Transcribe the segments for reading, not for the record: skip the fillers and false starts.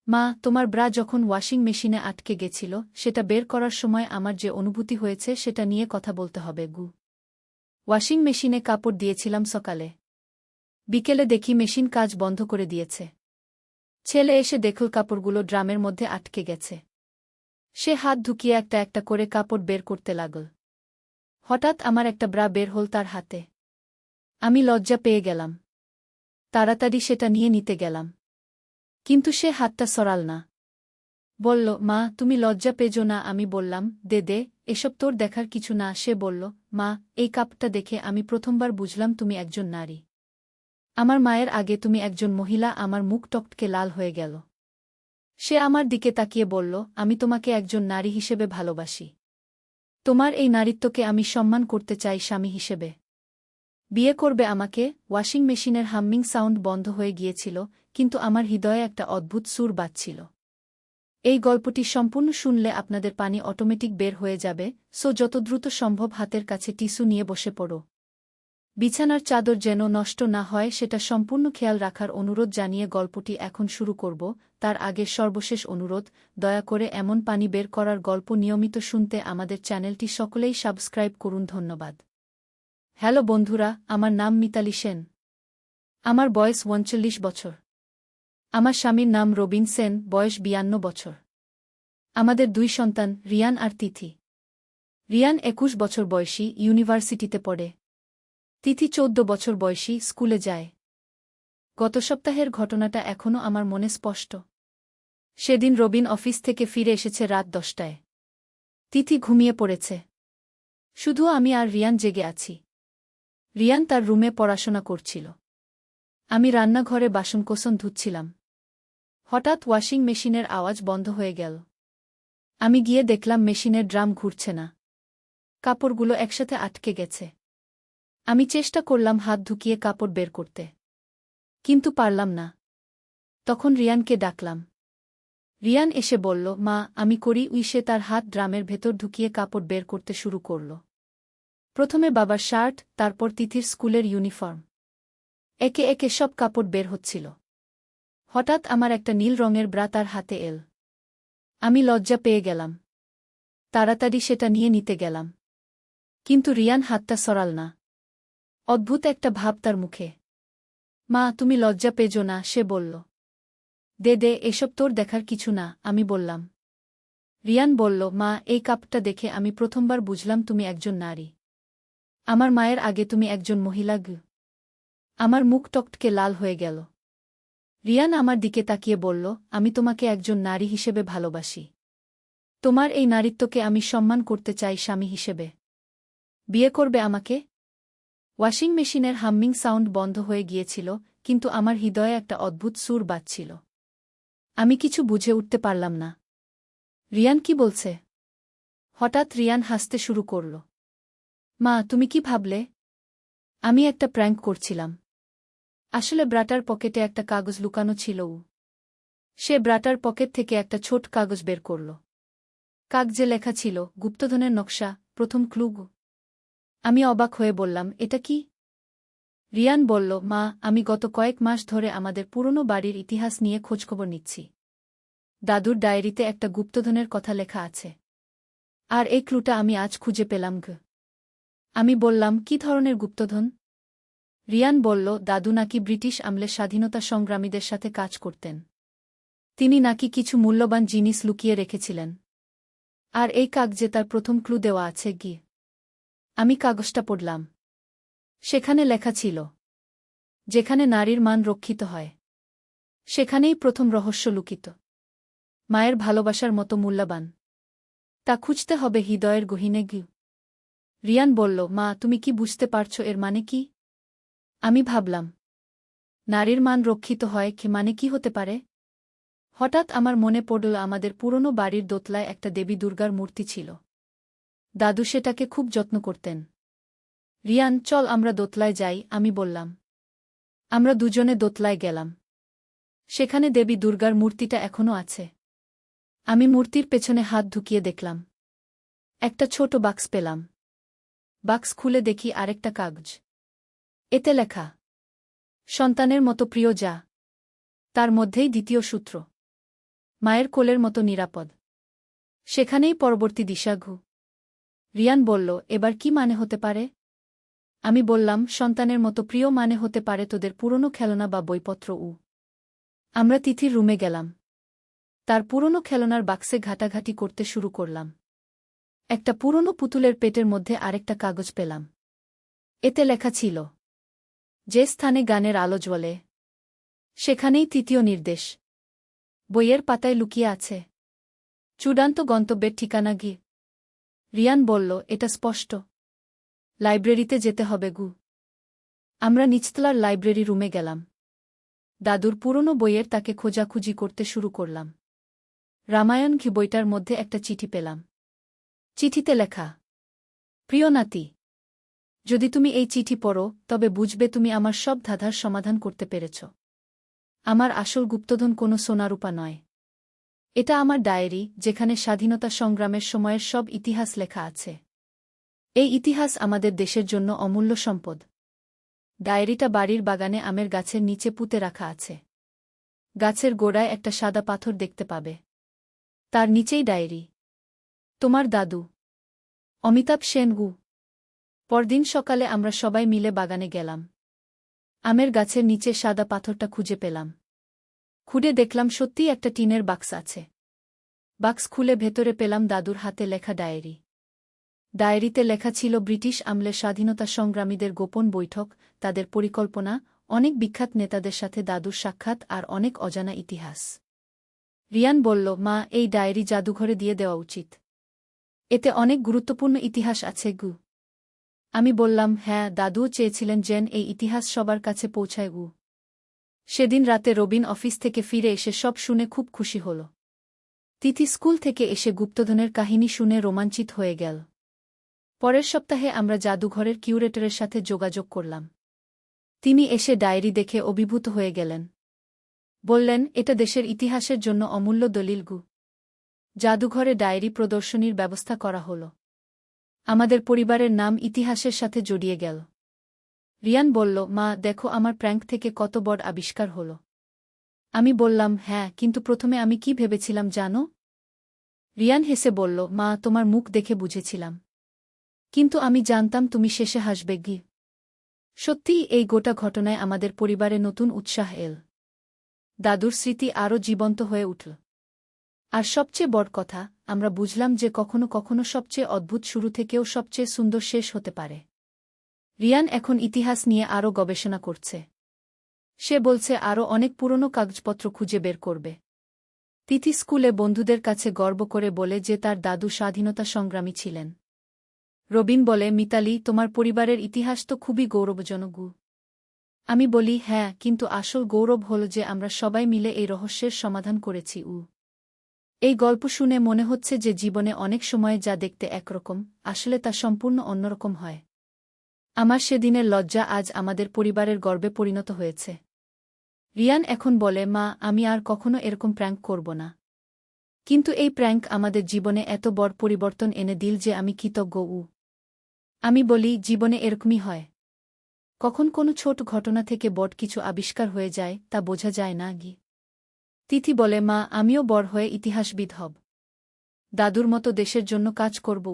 মা, তোমার ব্রা যখন ওয়াশিং মেশিনে আটকে গেছিল সেটা বের করার সময় আমার যে অনুভূতি হয়েছে সেটা নিয়ে কথা বলতে হবে গু। ওয়াশিং মেশিনে কাপড় দিয়েছিলাম সকালে। বিকেলে দেখি মেশিন কাজ বন্ধ করে দিয়েছে। ছেলে এসে দেখল কাপড়গুলো ড্রামের মধ্যে আটকে গেছে। সে হাত ঢুকিয়ে একটা একটা করে কাপড় বের করতে লাগল। হঠাৎ আমার একটা ব্রা বের হল তার হাতে। আমি লজ্জা পেয়ে গেলাম। তাড়াতাড়ি সেটা নিয়ে নিতে গেলাম। কিন্তু সে হাতটা সরাল না। বলল, মা, তুমি লজ্জা পেজো না। আমি বললাম, দে দে, এসব তোর দেখার কিছু না। সে বলল, মা, এই কাপটা দেখে আমি প্রথমবার বুঝলাম তুমি একজন নারী। আমার মায়ের আগে তুমি একজন মহিলা। আমার মুখ টকটকে লাল হয়ে গেল। সে আমার দিকে তাকিয়ে বলল, আমি তোমাকে একজন নারী হিসেবে ভালোবাসি। তোমার এই নারীত্বকে আমি সম্মান করতে চাই স্বামী হিসেবে। বিয়ে করবে আমাকে? ওয়াশিং মেশিনের হাম্মিং সাউন্ড বন্ধ হয়ে গিয়েছিল, কিন্তু আমার হৃদয়ে একটা অদ্ভুত সুর বাজছিল। এই গল্পটি সম্পূর্ণ শুনলে আপনাদের পানি অটোমেটিক বের হয়ে যাবে, সো যত দ্রুত সম্ভব হাতের কাছে টিস্যু নিয়ে বসে পড়ো। বিছানার চাদর যেন নষ্ট না হয় সেটা সম্পূর্ণ খেয়াল রাখার অনুরোধ জানিয়ে গল্পটি এখন শুরু করব। তার আগে সর্বশেষ অনুরোধ, দয়া করে এমন পানি বের করার গল্প নিয়মিত শুনতে আমাদের চ্যানেলটি সকলেই সাবস্ক্রাইব করুন। ধন্যবাদ। হ্যালো বন্ধুরা, আমার নাম মিতালি সেন। আমার বয়স ৩৯ বছর। আমার স্বামীর নাম রবিন সেন, বয়স ৫২ বছর। আমাদের ২ সন্তান, রিয়ান আর তিথি। রিয়ান ২১ বছর বয়সী, ইউনিভার্সিটিতে পড়ে। তিথি ১৪ বছর বয়সী, স্কুলে যায়। গত সপ্তাহের ঘটনাটা এখনও আমার মনে স্পষ্ট। সেদিন রবিন অফিস থেকে ফিরে এসেছে রাত ১০টায়। তিথি ঘুমিয়ে পড়েছে। শুধু আমি আর রিয়ান জেগে আছি। রিয়ান তার রুমে পড়াশোনা করছিল। আমি রান্নাঘরে বাসনকোসন ধুচ্ছিলাম। হঠাৎ ওয়াশিং মেশিনের আওয়াজ বন্ধ হয়ে গেল। আমি গিয়ে দেখলাম মেশিনের ড্রাম ঘুরছে না। কাপড়গুলো একসাথে আটকে গেছে। আমি চেষ্টা করলাম হাত ঢুকিয়ে কাপড় বের করতে, কিন্তু পারলাম না। তখন রিয়ানকে ডাকলাম। রিয়ান এসে বলল, মা, আমি করি। সে তার হাত ড্রামের ভেতর ঢুকিয়ে কাপড় বের করতে শুরু করল। প্রথমে বাবার শার্ট, তারপর তিথির স্কুলের ইউনিফর্ম। একে একে সব কাপড় বের হচ্ছিল। হঠাৎ আমার একটা নীল রঙের ব্রা তার হাতে এল। আমি লজ্জা পেয়ে গেলাম। তাড়াতাড়ি সেটা নিয়ে নিতে গেলাম। কিন্তু রিয়ান হাতটা সরাল না। অদ্ভুত একটা ভাব তার মুখে। মা, তুমি লজ্জা পেজো না, সে বলল। দে দে, এসব তোর দেখার কিছু না। আমি বললাম। রিয়ান বলল, মা, এই কাপটা দেখে আমি প্রথমবার বুঝলাম তুমি একজন নারী। আমার মায়ের আগে তুমি একজন মহিলা। আমার মুখ টকটকে লাল হয়ে গেল। রিয়ান আমার দিকে তাকিয়ে বলল, আমি তোমাকে একজন নারী হিসেবে ভালোবাসি। তোমার এই নারীত্বকে আমি সম্মান করতে চাই স্বামী হিসেবে। বিয়ে করবে আমাকে? ওয়াশিং মেশিনের হাম্মিং সাউন্ড বন্ধ হয়ে গিয়েছিল, কিন্তু আমার হৃদয়ে একটা অদ্ভুত সুর বাজছিল। আমি কিছু বুঝে উঠতে পারলাম না। রিয়ান কি বলছে? হঠাৎ রিয়ান হাসতে শুরু করল। মা, তুমি কি ভাবলে? আমি একটা প্র্যাঙ্ক করছিলাম। আসলে ব্রাটার পকেটে একটা কাগজ লুকানো ছিল। সে ব্রাটার পকেট থেকে একটা ছোট কাগজ বের করল। কাগজে লেখা ছিল, গুপ্তধনের নকশা, প্রথম ক্লু। আমি অবাক হয়ে বললাম, এটা কি? রিয়ান বলল, মা, আমি গত কয়েক মাস ধরে আমাদের পুরনো বাড়ির ইতিহাস নিয়ে খোঁজখবর নিচ্ছি। দাদুর ডায়েরিতে একটা গুপ্তধনের কথা লেখা আছে। আর এই ক্লুটা আমি আজ খুঁজে পেলাম। আমি বললাম, কি ধরনের গুপ্তধন? রিয়ান বলল, দাদু নাকি ব্রিটিশ আমলে স্বাধীনতা সংগ্রামীদের সাথে কাজ করতেন। তিনি নাকি কিছু মূল্যবান জিনিস লুকিয়ে রেখেছিলেন। আর এই কাগজে তার প্রথম ক্লু দেওয়া আছে। আমি কাগজটা পড়লাম। সেখানে লেখা ছিল, যেখানে নারীর মান রক্ষিত হয়, সেখানেই প্রথম রহস্য লুকিত। মায়ের ভালোবাসার মতো মূল্যবান। তা খুঁজতে হবে হৃদয়ের গহীনে। রিয়ান বলল, মা, তুমি কি বুঝতে পারছো এর মানে কি? আমি ভাবলাম, নারীর মান রক্ষিত হয় মানে কি হতে পারে? হঠাৎ আমার মনে পড়ল আমাদের পুরনো বাড়ির দোতলায় একটা দেবী দুর্গার মূর্তি ছিল। দাদু সেটাকে খুব যত্ন করতেন। রিয়ান, চল আমরা দোতলায় যাই, আমি বললাম। আমরা দুজনে দোতলায় গেলাম। সেখানে দেবী দুর্গার মূর্তিটা এখনও আছে। আমি মূর্তির পেছনে হাত ঢুকিয়ে দেখলাম। একটা ছোট বাক্স পেলাম। বাক্স খুলে দেখি আরেকটা কাগজ। এতে লেখা, সন্তানের মতো প্রিয় যা। তার মধ্যেই দ্বিতীয় সূত্র। মায়ের কোলের মতো নিরাপদ। সেখানেই পরবর্তী দিশা ঘু। রিয়ান বলল, এবার কি মানে হতে পারে? আমি বললাম, সন্তানের মতো প্রিয় মানে হতে পারে তোদের পুরনো খেলনা বা বইপত্র। আমরা তিথির রুমে গেলাম। তার পুরনো খেলনার বাক্সে ঘাটাঘাটি করতে শুরু করলাম। একটা পুরনো পুতুলের পেটের মধ্যে আরেকটা কাগজ পেলাম। এতে লেখা ছিল, যে স্থানে গানের আলো জ্বলে সেখানেই তৃতীয় নির্দেশ। বইয়ের পাতায় লুকিয়ে আছে চূড়ান্ত গন্তব্যের ঠিকানা। রিয়ান বলল, এটা স্পষ্ট। লাইব্রেরিতে যেতে হবে গু। আমরা নিচতলার লাইব্রেরি রুমে গেলাম। দাদুর পুরনো বইয়ের তাকে খোঁজাখুঁজি করতে শুরু করলাম। রামায়ণ বইটার মধ্যে একটা চিঠি পেলাম। চিঠিতে লেখা, প্রিয় নাতি, যদি তুমি এই চিঠি পড়ো তবে বুঝবে তুমি আমার সব ধাঁধার সমাধান করতে পেরেছ। আমার আসল গুপ্তধন কোনো সোনারূপা নয়। এটা আমার ডায়েরি, যেখানে স্বাধীনতা সংগ্রামের সময়ের সব ইতিহাস লেখা আছে। এই ইতিহাস আমাদের দেশের জন্য অমূল্য সম্পদ। ডায়েরিটা বাড়ির বাগানে আমের গাছের নিচে পুঁতে রাখা আছে। গাছের গোড়ায় একটা সাদা পাথর দেখতে পাবে। তার নিচেই ডায়েরি। তোমার দাদু, অমিতাভ সেন। পরদিন সকালে আমরা সবাই মিলে বাগানে গেলাম। আমের গাছের নিচে সাদা পাথরটা খুঁজে পেলাম। খুঁড়ে দেখলাম সত্যিই একটা টিনের বাক্স আছে। বাক্স খুলে ভেতরে পেলাম দাদুর হাতে লেখা ডায়েরি। ডায়েরিতে লেখা ছিল ব্রিটিশ আমলের স্বাধীনতা সংগ্রামীদের গোপন বৈঠক, তাদের পরিকল্পনা, অনেক বিখ্যাত নেতাদের সাথে দাদুর সাক্ষাৎ আর অনেক অজানা ইতিহাস। রিয়ান বলল, মা, এই ডায়েরি জাদুঘরে দিয়ে দেওয়া উচিত। এতে অনেক গুরুত্বপূর্ণ ইতিহাস আছে গু। আমি বললাম, হ্যাঁ, দাদুও চেয়েছিলেন যেন এই ইতিহাস সবার কাছে পৌঁছায় গু। সেদিন রাতে রবিন অফিস থেকে ফিরে এসে সব শুনে খুব খুশি হল। তিথি স্কুল থেকে এসে গুপ্তধনের কাহিনী শুনে রোমাঞ্চিত হয়ে গেল। পরের সপ্তাহে আমরা জাদুঘরের কিউরেটরের সাথে যোগাযোগ করলাম। তিনি এসে ডায়েরি দেখে অভিভূত হয়ে গেলেন। বললেন, এটা দেশের ইতিহাসের জন্য অমূল্য দলিল গু। জাদুঘরে ডায়েরি প্রদর্শনীর ব্যবস্থা করা হল। আমাদের পরিবারের নাম ইতিহাসের সাথে জড়িয়ে গেল। রিয়ান বলল, মা, দেখো আমার প্র্যাঙ্ক থেকে কত বড় আবিষ্কার হল। আমি বললাম, হ্যাঁ, কিন্তু প্রথমে আমি কি ভেবেছিলাম জানো? রিয়ান হেসে বলল, মা, তোমার মুখ দেখে বুঝেছিলাম। কিন্তু আমি জানতাম তুমি শেষে হাসবে গি। সত্যিই এই গোটা ঘটনায় আমাদের পরিবারে নতুন উৎসাহ এল। দাদুর স্মৃতি আরও জীবন্ত হয়ে উঠল। আর সবচেয়ে বড় কথা, আমরা বুঝলাম যে কখনো কখনো সবচেয়ে অদ্ভুত শুরু থেকেও সবচেয়ে সুন্দর শেষ হতে পারে। রিয়ান এখন ইতিহাস নিয়ে আরও গবেষণা করছে। সে বলছে আরও অনেক পুরনো কাগজপত্র খুঁজে বের করবে। তিথি স্কুলে বন্ধুদের কাছে গর্ব করে বলে যে তার দাদু স্বাধীনতা সংগ্রামী ছিলেন। রবিন বলে, মিতালি, তোমার পরিবারের ইতিহাস তো খুবই গৌরবজনক। আমি বলি, হ্যাঁ, কিন্তু আসল গৌরব হল যে আমরা সবাই মিলে এই রহস্যের সমাধান করেছি। এই গল্প শুনে মনে হচ্ছে যে জীবনে অনেক সময় যা দেখতে একরকম, আসলে তা সম্পূর্ণ অন্যরকম হয়। আমার সেদিনের লজ্জা আজ আমাদের পরিবারের গর্বে পরিণত হয়েছে। রিয়ান এখন বলে, মা, আমি আর কখনো এরকম প্র্যাঙ্ক করব না। কিন্তু এই প্র্যাঙ্ক আমাদের জীবনে এত বড় পরিবর্তন এনে দিল যে আমি কৃতজ্ঞ। আমি বলি, জীবনে এরকমই হয়। কখন কোনো ছোট ঘটনা থেকে বড় কিছু আবিষ্কার হয়ে যায় তা বোঝা যায় না গি। তিথি বলে, মা, আমিও বড় হয়ে ইতিহাসবিদ হব। দাদুর মতো দেশের জন্য কাজ করব।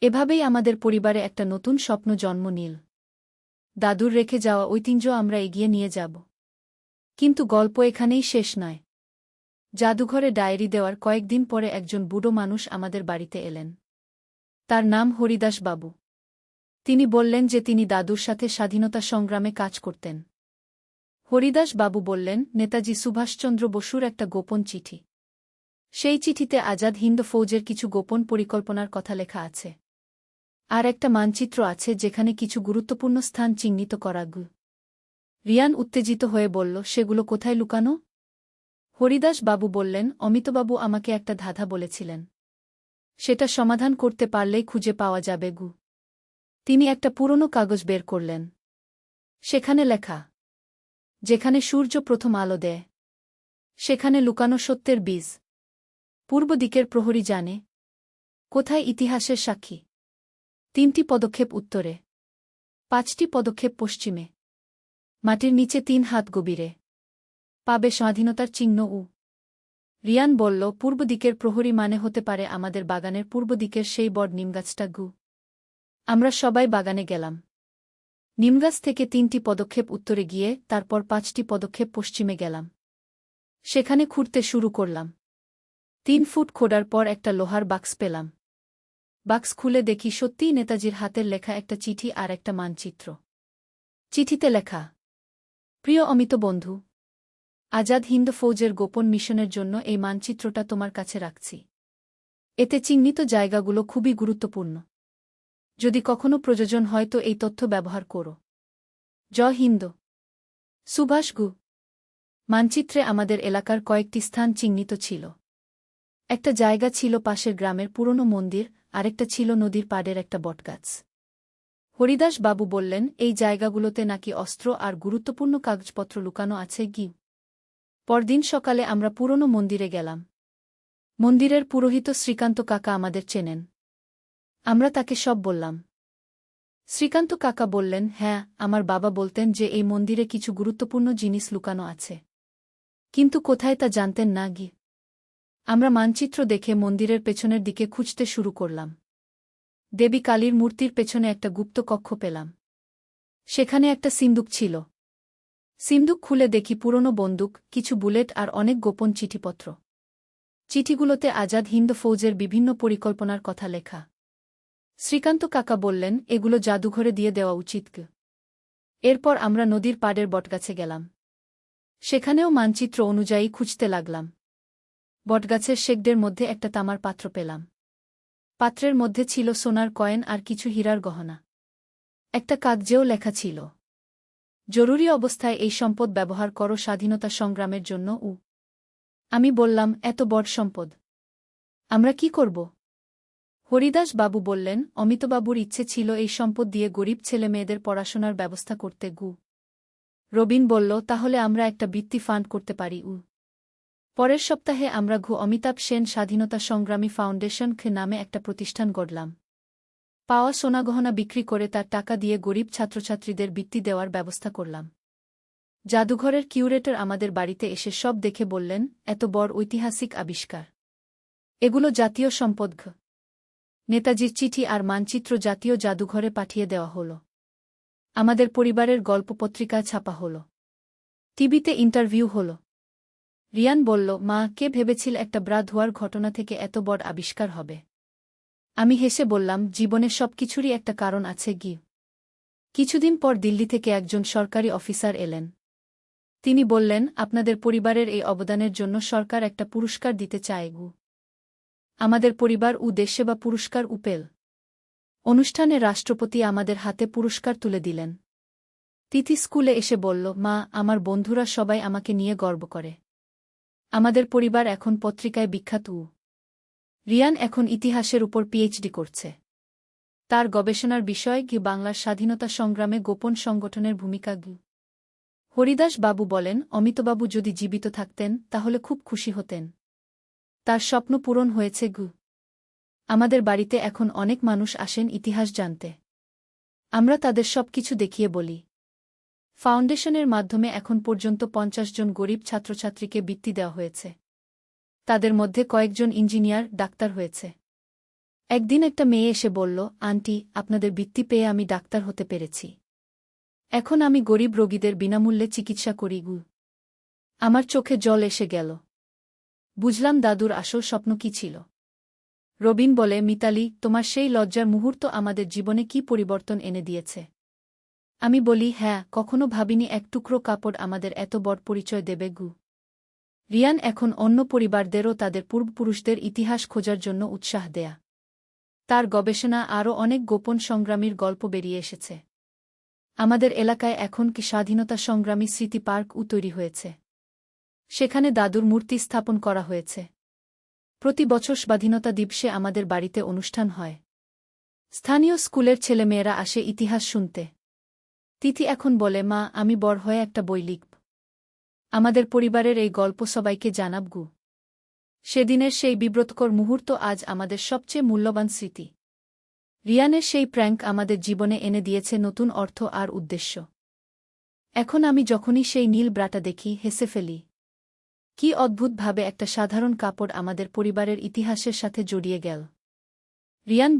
এভাবেই আমাদের পরিবারে একটা নতুন স্বপ্ন জন্ম নিল। দাদুর রেখে যাওয়া ঐতিহ্য আমরা এগিয়ে নিয়ে যাব। কিন্তু গল্প এখানেই শেষ নয়। জাদুঘরে ডায়েরি দেওয়ার কয়েকদিন পরে একজন বুড়ো মানুষ আমাদের বাড়িতে এলেন। তার নাম হরিদাস বাবু। তিনি বললেন যে তিনি দাদুর সাথে স্বাধীনতা সংগ্রামে কাজ করতেন। হরিদাস বাবু বললেন, নেতাজি সুভাষচন্দ্র বসুর একটা গোপন চিঠি। সেই চিঠিতে আজাদ হিন্দ ফৌজের কিছু গোপন পরিকল্পনার কথা লেখা আছে। আর একটা মানচিত্র আছে যেখানে কিছু গুরুত্বপূর্ণ স্থান চিহ্নিত করা। রিয়ান উত্তেজিত হয়ে বলল, সেগুলো কোথায় লুকানো? হরিদাস বাবু বললেন, অমিতবাবু আমাকে একটা ধাঁধা বলেছিলেন। সেটা সমাধান করতে পারলেই খুঁজে পাওয়া যাবে। তিনি একটা পুরনো কাগজ বের করলেন। সেখানে লেখা, যেখানে সূর্য প্রথম আলো দেয় সেখানে লুকানো সত্যের বীজ। পূর্ব দিকের প্রহরী জানে কোথায় ইতিহাসের সাক্ষী। 3টি পদক্ষেপ উত্তরে, 5টি পদক্ষেপ পশ্চিমে, মাটির নিচে 3 হাত গভীরে পাবে স্বাধীনতার চিহ্ন। রিয়ান বলল, পূর্ব দিকের প্রহরী মানে হতে পারে আমাদের বাগানের পূর্ব দিকের সেই বড় নিমগাছটা গু। আমরা সবাই বাগানে গেলাম। নিমগাছ থেকে 3টি পদক্ষেপ উত্তরে গিয়ে তারপর 5টি পদক্ষেপ পশ্চিমে গেলাম। সেখানে খুঁড়তে শুরু করলাম। 3 ফুট খোঁড়ার পর একটা লোহার বাক্স পেলাম। বাক্স খুলে দেখি সত্যিই নেতাজির হাতের লেখা একটা চিঠি আর একটা মানচিত্র। চিঠিতে লেখা, প্রিয় অমিত বন্ধু, আজাদ হিন্দ ফৌজের গোপন মিশনের জন্য এই মানচিত্রটা তোমার কাছে রাখছি। এতে চিহ্নিত জায়গাগুলো খুবই গুরুত্বপূর্ণ। যদি কখনো প্রয়োজন হয় তো এই তথ্য ব্যবহার করো। জয় হিন্দ। সুভাষ গু। মানচিত্রে আমাদের এলাকার কয়েকটি স্থান চিহ্নিত ছিল। একটা জায়গা ছিল পাশের গ্রামের পুরনো মন্দির, আরেকটা ছিল নদীর পাড়ের একটা বটগাছ। হরিদাস বাবু বললেন, এই জায়গাগুলোতে নাকি অস্ত্র আর গুরুত্বপূর্ণ কাগজপত্র লুকানো আছে গি। পরদিন সকালে আমরা পুরনো মন্দিরে গেলাম। মন্দিরের পুরোহিত শ্রীকান্ত কাকা আমাদের চেনেন। আমরা তাকে সব বললাম। শ্রীকান্ত কাকা বললেন, হ্যাঁ, আমার বাবা বলতেন যে এই মন্দিরে কিছু গুরুত্বপূর্ণ জিনিস লুকানো আছে। কিন্তু কোথায় তা জানতেন না গি। আমরা মানচিত্র দেখে মন্দিরের পেছনের দিকে খুঁজতে শুরু করলাম। দেবী কালীর মূর্তির পেছনে একটা গুপ্ত কক্ষ পেলাম। সেখানে একটা সিন্দুক ছিল। সিন্দুক খুলে দেখি পুরনো বন্দুক, কিছু বুলেট আর অনেক গোপন চিঠিপত্র। চিঠিগুলোতে আজাদ হিন্দ ফৌজের বিভিন্ন পরিকল্পনার কথা লেখা। শ্রীকান্ত কাকা বললেন, এগুলো জাদুঘরে দিয়ে দেওয়া উচিত। এরপর আমরা নদীর পাড়ের বটগাছে গেলাম। সেখানেও মানচিত্র অনুযায়ী খুঁজতে লাগলাম। বটগাছের শেকডের মধ্যে একটা তামার পাত্র পেলাম। পাত্রের মধ্যে ছিল সোনার কয়েন আর কিছু হীরার গহনা। একটা কাগজেও লেখা ছিল, জরুরি অবস্থায় এই সম্পদ ব্যবহার করো স্বাধীনতা সংগ্রামের জন্য। আমি বললাম, এত বড় সম্পদ আমরা কি করব? হরিদাস বাবু বললেন, অমিতবাবুর ইচ্ছে ছিল এই সম্পদ দিয়ে গরিব ছেলেমেয়েদের পড়াশোনার ব্যবস্থা করতে গু। রবিন বলল, তাহলে আমরা একটা বৃত্তি ফান্ড করতে পারি। পরের সপ্তাহে আমরা অমিতাভ সেন স্বাধীনতা সংগ্রামী ফাউন্ডেশন নামে একটা প্রতিষ্ঠান গড়লাম। পাওয়া সোনাগহনা বিক্রি করে তার টাকা দিয়ে গরিব ছাত্রছাত্রীদের বৃত্তি দেওয়ার ব্যবস্থা করলাম। জাদুঘরের কিউরেটর আমাদের বাড়িতে এসে সব দেখে বললেন, এত বড় ঐতিহাসিক আবিষ্কার, এগুলো জাতীয় সম্পদ। নেতাজির চিঠি আর মানচিত্র জাতীয় জাদুঘরে পাঠিয়ে দেওয়া হল। আমাদের পরিবারের গল্প পত্রিকা ছাপা হল। টিভিতে ইন্টারভিউ হল। রিয়ান বলল, মা, কে ভেবেছিল একটা ব্রা ধোয়ার ঘটনা থেকে এত বড় আবিষ্কার হবে? আমি হেসে বললাম, জীবনে সবকিছুরই একটা কারণ আছে গি। কিছুদিন পর দিল্লি থেকে একজন সরকারি অফিসার এলেন। তিনি বললেন, আপনাদের পরিবারের এই অবদানের জন্য সরকার একটা পুরস্কার দিতে চায় গু। আমাদের পরিবার দেশসেবা পুরস্কার পেল। অনুষ্ঠানে রাষ্ট্রপতি আমাদের হাতে পুরস্কার তুলে দিলেন। তিথি স্কুলে এসে বলল, মা, আমার বন্ধুরা সবাই আমাকে নিয়ে গর্ব করে। আমাদের পরিবার এখন পত্রিকায় বিখ্যাত। রিয়ান এখন ইতিহাসের উপর পিএইচডি করছে। তার গবেষণার বিষয় বাংলার স্বাধীনতা সংগ্রামে গোপন সংগঠনের ভূমিকা। হরিদাস বাবু বলেন, অমিতবাবু যদি জীবিত থাকতেন তাহলে খুব খুশি হতেন। তার স্বপ্ন পূরণ হয়েছে। আমাদের বাড়িতে এখন অনেক মানুষ আসেন ইতিহাস জানতে। আমরা তাদের সবকিছু দেখিয়ে বলি। ফাউন্ডেশনের মাধ্যমে এখন পর্যন্ত 50 জন গরিব ছাত্রছাত্রীকে বৃত্তি দেওয়া হয়েছে। তাদের মধ্যে কয়েকজন ইঞ্জিনিয়ার, ডাক্তার হয়েছে। একদিন একটা মেয়ে এসে বলল, আন্টি, আপনাদের বৃত্তি পেয়ে আমি ডাক্তার হতে পেরেছি। এখন আমি গরিব রোগীদের বিনামূল্যে চিকিৎসা করি। আমার চোখে জল এসে গেল। বুঝলাম দাদুর আসল স্বপ্ন কি ছিল। রবিন বলে, মিতালি, তোমার সেই লজ্জার মুহূর্ত আমাদের জীবনে কি পরিবর্তন এনে দিয়েছে। আমি বলি, হ্যাঁ, কখনো ভাবিনি এক টুকরো কাপড় আমাদের এত বড় পরিচয় দেবে। রিয়ান এখন অন্য পরিবারদেরও তাদের পূর্বপুরুষদের ইতিহাস খোঁজার জন্য উৎসাহ দেয়া। তার গবেষণা আরও অনেক গোপন সংগ্রামীর গল্প বেরিয়ে এসেছে। আমাদের এলাকায় এখন কি স্বাধীনতা সংগ্রামী স্মৃতি পার্ক তৈরি হয়েছে। সেখানে দাদুর মূর্তি স্থাপন করা হয়েছে। প্রতি বছর স্বাধীনতা দিবসে আমাদের বাড়িতে অনুষ্ঠান হয়। স্থানীয় স্কুলের ছেলেমেয়েরা আসে ইতিহাস শুনতে। তিথি এখন বলে, মা, আমি বড় হয়ে একটা বই লিখব। আমাদের পরিবারের এই গল্প সবাইকে জানাব। সেদিনের সেই বিব্রতকর মুহূর্ত আজ আমাদের সবচেয়ে মূল্যবান স্মৃতি। রিয়ানের সেই প্র্যাঙ্ক আমাদের জীবনে এনে দিয়েছে নতুন অর্থ আর উদ্দেশ্য। এখন আমি যখনই সেই নীল ব্রাটা দেখি হেসে ফেলি। কি অদ্ভুতভাবে একটা সাধারণ কাপড় আমাদের পরিবারের ইতিহাসের সাথে জড়িয়ে গেল। রিয়ান